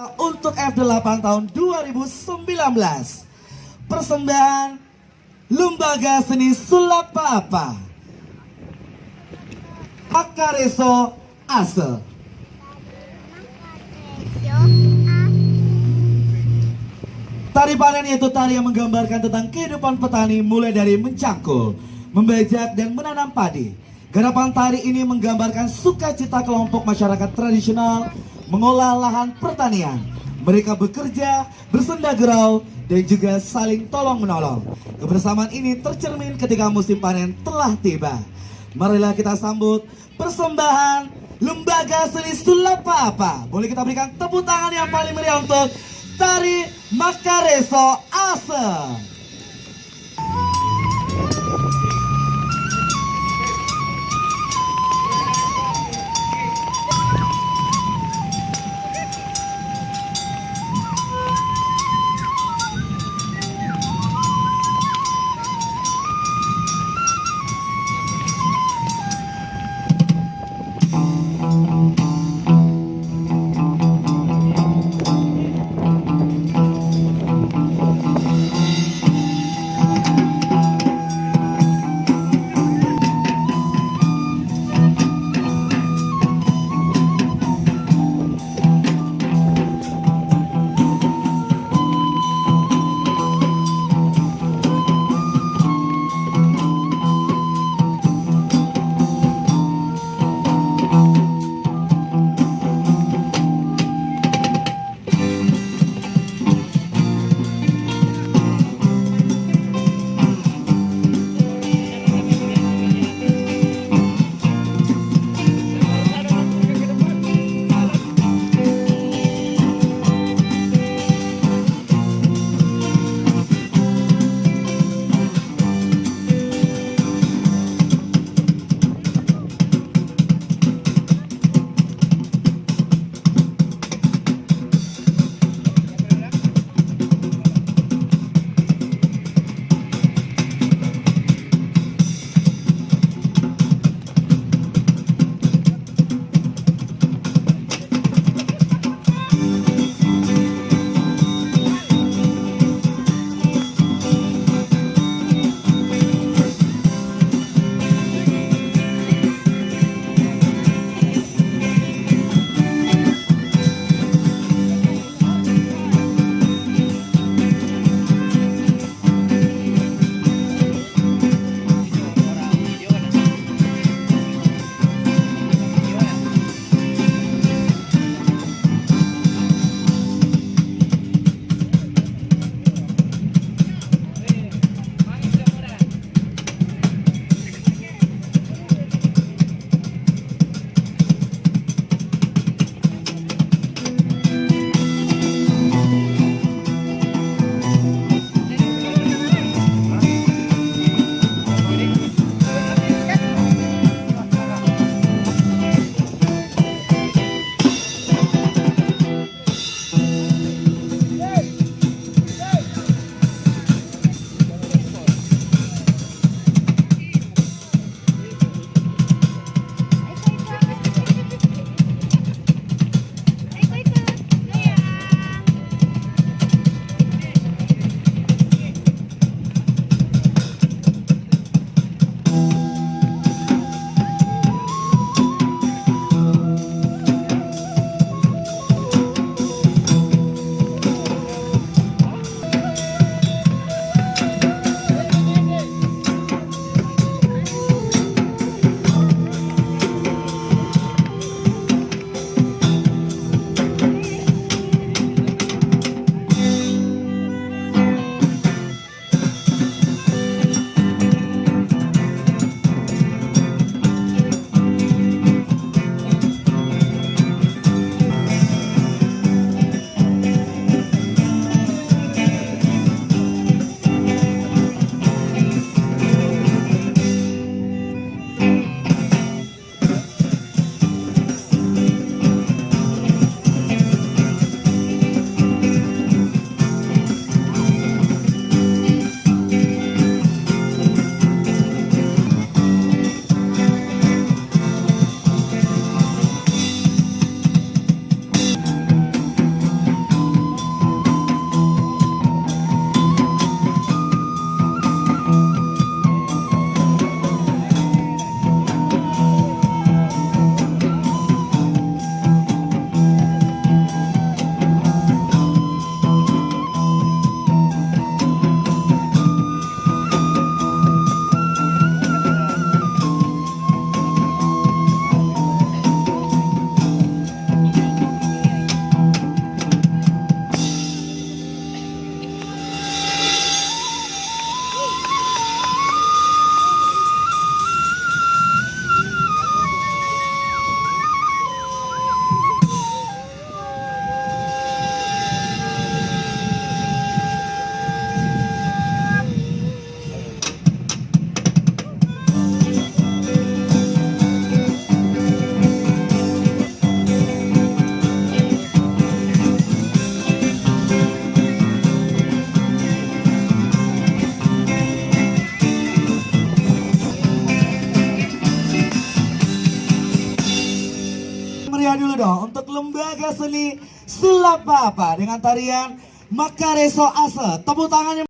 Untuk F8 tahun 2019, persembahan Lembaga Seni Sulap Apa Makareso Ase. Tari panen yaitu tari yang menggambarkan tentang kehidupan petani mulai dari mencangkul, membajak dan menanam padi. Garapan tari ini menggambarkan sukacita kelompok masyarakat tradisional mengolah lahan pertanian. Mereka bekerja, bersenda gurau, dan juga saling tolong-menolong. Kebersamaan ini tercermin ketika musim panen telah tiba. Marilah kita sambut persembahan Lembaga Seni Sulap Apa. Boleh kita berikan tepuk tangan yang paling meriah untuk Tari Makareso Ase. meriah dulu dong untuk lembaga seni Sulap Bapa dengan tarian Makareso Ase. Tepuk tangannya.